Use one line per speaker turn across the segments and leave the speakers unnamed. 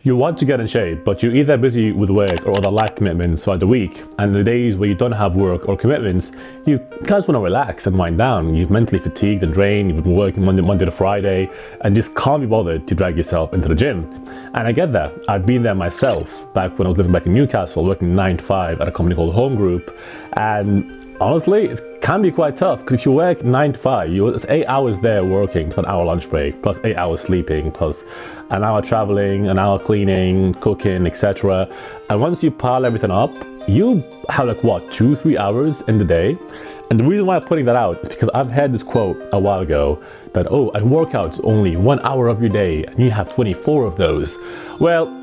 You want to get in shape, but you're either busy with work or other life commitments throughout the week. And the days where you don't have work or commitments, you kind of want to relax and wind down. You're mentally fatigued and drained. You've been working Monday to Friday, and just can't be bothered to drag yourself into the gym. And I get that. I've been there myself back when I was living back in Newcastle, working 9 to 5 at a company called Home Group. And honestly, it can be quite tough because if you work 9 to 5, it's 8 hours there working, plus an hour lunch break, plus 8 hours sleeping, plus an hour traveling, an hour cleaning, cooking, etc. And once you pile everything up, you have 2-3 hours in the day. And the reason why I'm putting that out is because I've had this quote a while ago that, a workout's only 1 hour of your day and you have 24 of those. Well,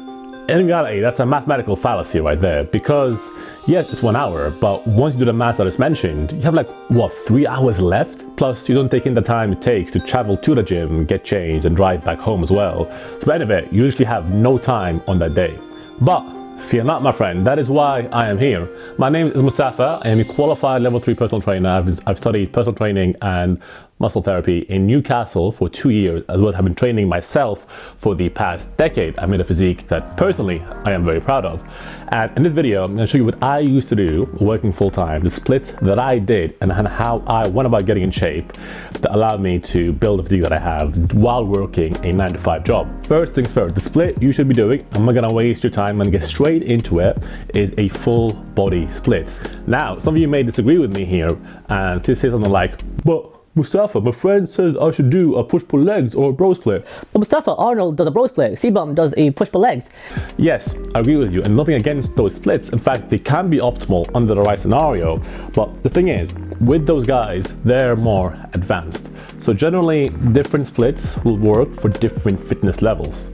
in reality, that's a mathematical fallacy right there, because yes, it's 1 hour, but once you do the math that is mentioned, you have 3 hours left? Plus, you don't take in the time it takes to travel to the gym, get changed, and drive back home as well. So by the end of it, you usually have no time on that day. But fear not, my friend, that is why I am here. My name is Mustafa. I am a qualified level 3 personal trainer. I've studied personal training and muscle therapy in Newcastle for 2 years, as well as have been training myself for the past decade. I made a physique that personally I am very proud of. And in this video, I'm going to show you what I used to do working full-time, the split that I did, and how I went about getting in shape that allowed me to build the physique that I have while working a 9 to 5 job. First things first, the split you should be doing, I'm not going to waste your time and get straight into it, is a full body split. Now, some of you may disagree with me here and to say something like, but Mustafa, my friend says I should do a push-pull legs or a bro split.
But Mustafa, Arnold does a bro split, C-Bum does a push-pull legs.
Yes, I agree with you, and nothing against those splits. In fact, they can be optimal under the right scenario. But the thing is, with those guys, they're more advanced. So generally, different splits will work for different fitness levels.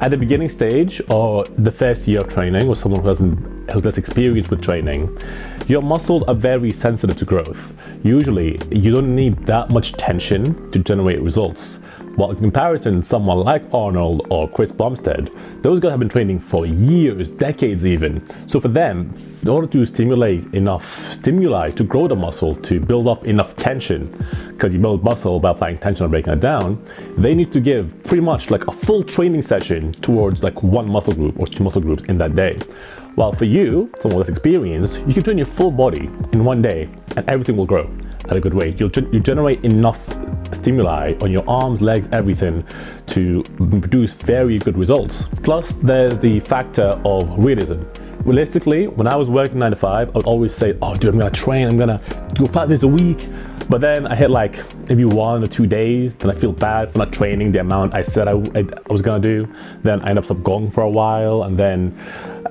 At the beginning stage or the first year of training, or someone who has less experience with training, your muscles are very sensitive to growth. Usually, you don't need that much tension to generate results. While in comparison, someone like Arnold or Chris Bumstead, those guys have been training for years, decades even. So for them, in order to stimulate enough stimuli to grow the muscle, to build up enough tension, because you build muscle by applying tension and breaking it down, they need to give pretty much a full training session towards one muscle group or 2 muscle groups in that day. While for you, someone with less experience, you can train your full body in 1 day and everything will grow at a good rate. You generate enough stimuli on your arms, legs, everything to produce very good results. Plus, there's the factor of realism. Realistically, when I was working 9 to 5, I would always say, oh dude, I'm gonna train, I'm gonna go 5 days a week. But then I hit maybe 1 or 2 days, then I feel bad for not training the amount I said I was gonna do. Then I end up going for a while, and then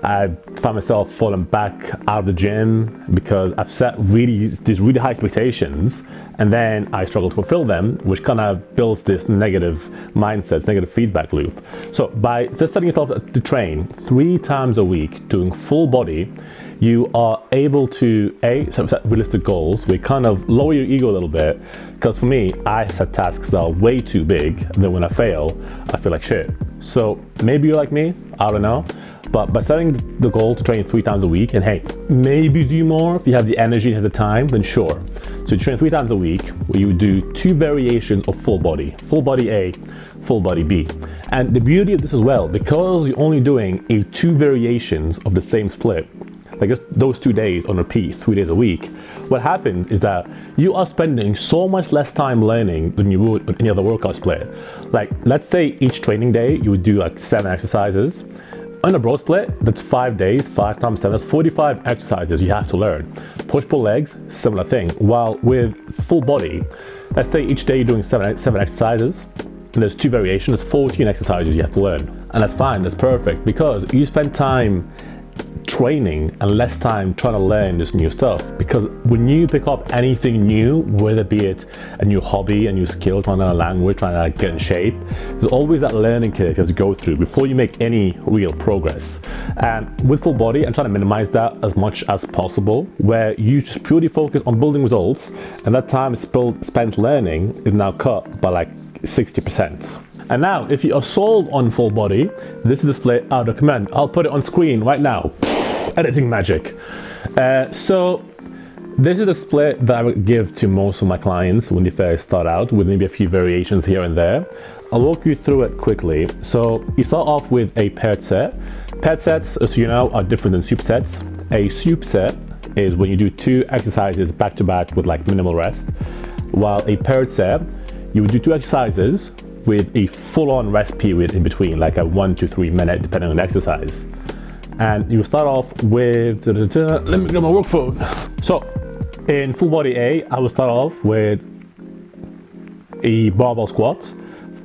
I find myself falling back out of the gym because I've set these really high expectations, and then I struggle to fulfill them, which kind of builds this negative mindset, negative feedback loop. So by just setting yourself to train 3 times a week, doing full body, you are able to set realistic goals. We kind of lower your ego a little bit, because for me, I set tasks that are way too big, and then when I fail, I feel like shit. So maybe you're like me, I don't know. But by setting the goal to train 3 times a week, and hey, maybe do more if you have the energy and have the time, then sure. So you train 3 times a week, where you do 2 variations of full body A, full body B. And the beauty of this as well, because you're only doing 2 variations of the same split, just those 2 days on repeat, 3 days a week, what happens is that you are spending so much less time learning than you would with any other workout split. Let's say each training day, you would do 7 exercises. On a bro split, that's 5 days, 5 times 7, that's 45 exercises you have to learn. Push-pull legs, similar thing. While with full body, let's say each day you're doing 7 exercises, and there's 2 variations, 14 exercises you have to learn. And that's fine, that's perfect, because you spend time training and less time trying to learn this new stuff. Because when you pick up anything new, whether be it a new hobby, a new skill, trying to learn a language, trying to get in shape, there's always that learning curve you have to go through before you make any real progress. And with full body, I'm trying to minimize that as much as possible, where you just purely focus on building results, and that time spent learning is now cut by 60%. And now, if you are sold on full body, this is the split I recommend. I'll put it on screen right now. Editing magic. So This is the split that I would give to most of my clients when they first start out, with maybe a few variations here and there. I'll walk you through it quickly. So you start off with a paired set. Paired sets, as you know, are different than supersets. A superset is when you do 2 exercises back to back with like minimal rest, while a paired set, you would do 2 exercises with a full-on rest period in between, like a 1 to 3 minute, depending on the exercise. And you start off with, let me get my work phone. So in full body A, I will start off with a barbell squat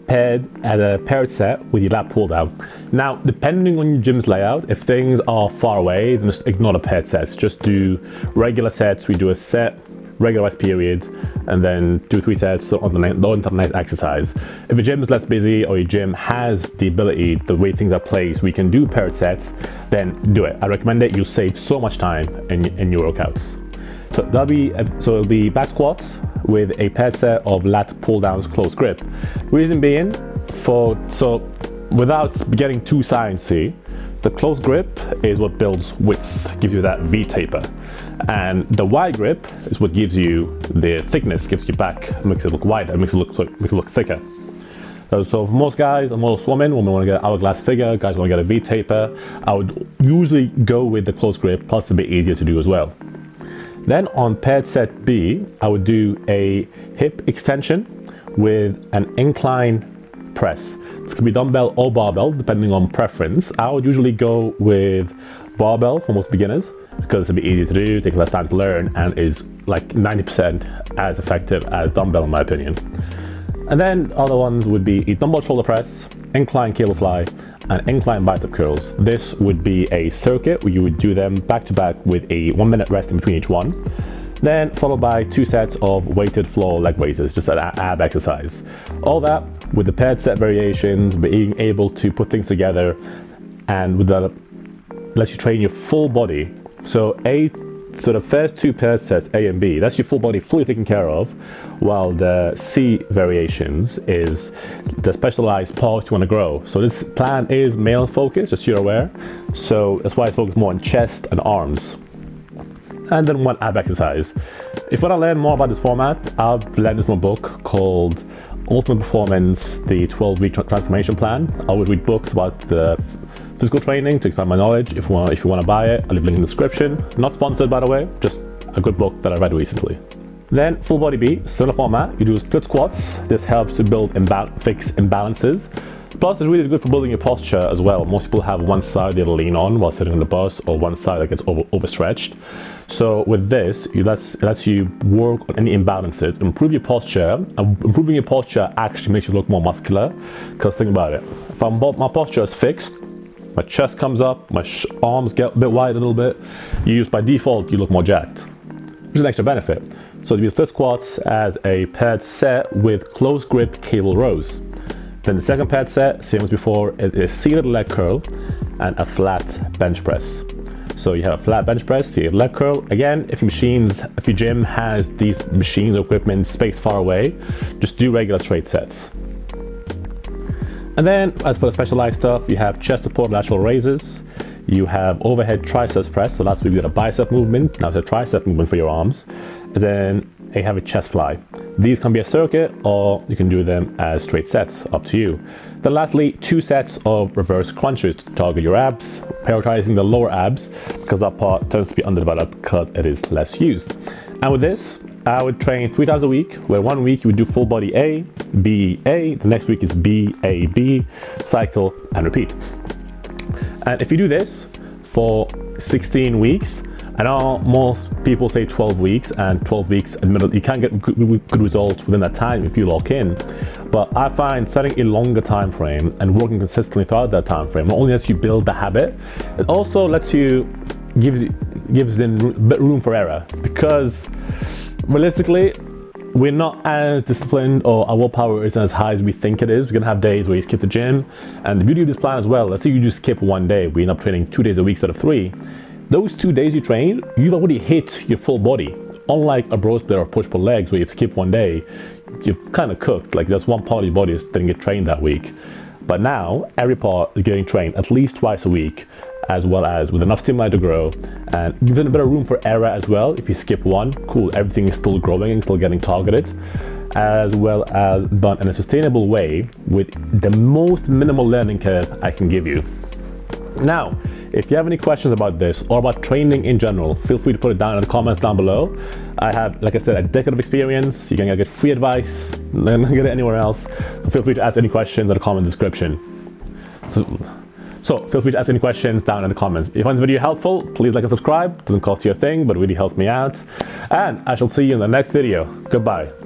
paired at a paired set with your lat pull down. Now, depending on your gym's layout, if things are far away, then just ignore the paired sets. Just do regular sets. We do a set, regular rest period, and then 2-3 sets on the next exercise. If your gym is less busy or your gym has the ability, the way things are placed, we can do paired sets, then do it. I recommend it. You'll save so much time in your workouts. So it'll be back squats with a paired set of lat pull downs close grip. Reason being, without getting too sciencey, the close grip is what builds width, gives you that V taper. And the wide grip is what gives you the thickness, gives your back, makes it look wider, makes it look thicker. So for most guys and most women want to get an hourglass figure, guys want to get a V taper, I would usually go with the close grip, plus it's a bit easier to do as well. Then on paired set B, I would do a hip extension with an incline press. This can be dumbbell or barbell, depending on preference. I would usually go with barbell for most beginners because it's a bit easier to do, takes less time to learn, and is like 90% as effective as dumbbell in my opinion. And then other ones would be a dumbbell shoulder press, incline cable fly, and incline bicep curls. This would be a circuit where you would do them back to back with a 1 minute rest in between each one. Then followed by 2 sets of weighted floor leg raises, just an ab exercise. All that with the paired set variations, being able to put things together, and with that lets you train your full body. So the first 2 paired sets, A and B, that's your full body fully taken care of, while the C variations is the specialized parts you want to grow. So this plan is male focused, just so you're aware. So that's why I focus more on chest and arms. And then 1 ab exercise. If you want to learn more about this format, I've learned this from a book called Ultimate Performance, the 12-week transformation plan. I would read books about the physical training to expand my knowledge. If you want to buy it, I'll leave a link in the description. Not sponsored, by the way, just a good book that I read recently. Then full body B, similar format. You do split squats. This helps to build fix imbalances. Plus, it's really good for building your posture as well. Most people have one side they'll lean on while sitting on the bus, or one side that gets overstretched. So with this, it lets you work on any imbalances, improve your posture. Improving your posture actually makes you look more muscular. Because think about it, if my posture is fixed, my chest comes up, my arms get a bit wide a little bit, by default, you look more jacked, which is an extra benefit. So you split squats as a paired set with close grip cable rows. Then the second paired set, same as before, is a seated leg curl and a flat bench press. So you have a flat bench press, seated leg curl. Again, if your gym has these machines or equipment spaced far away, just do regular straight sets. And then, as for the specialized stuff, you have chest support lateral raises. You have overhead triceps press, so last week we did a bicep movement, now it's a tricep movement for your arms. And then you have a chest fly. These can be a circuit, or you can do them as straight sets, up to you. Then lastly, 2 sets of reverse crunches to target your abs, prioritizing the lower abs, because that part tends to be underdeveloped because it is less used. And with this, I would train 3 times a week, where 1 week you would do full body A, B, A, the next week is B, A, B, cycle, and repeat. And if you do this for 16 weeks, I know most people say 12 weeks, and 12 weeks, admittedly, you can't get good results within that time if you lock in. But I find setting a longer time frame and working consistently throughout that time frame not only lets you build the habit, it also gives in a bit room for error, because realistically, we're not as disciplined, or our willpower isn't as high as we think it is. We're gonna have days where you skip the gym. And the beauty of this plan as well, let's say you just skip 1 day, we end up training 2 days a week instead of 3. Those 2 days you train, you've already hit your full body. Unlike a bro split or push-pull legs where you've skipped 1 day, you've kind of cooked. Like there's one part of your body that didn't get trained that week. But now every part is getting trained at least twice a week. as well as with enough stimuli to grow, and given a bit of room for error as well. If you skip one, cool, everything is still growing and still getting targeted, as well as done in a sustainable way with the most minimal learning curve I can give you. Now, if you have any questions about this or about training in general, feel free to put it down in the comments down below. I have, like I said, a decade of experience. You can get free advice, then get it anywhere else. So feel free to ask any questions in the comment description. So feel free to ask any questions down in the comments. If you find the video helpful, please like and subscribe. Doesn't cost you a thing, but it really helps me out. And I shall see you in the next video. Goodbye.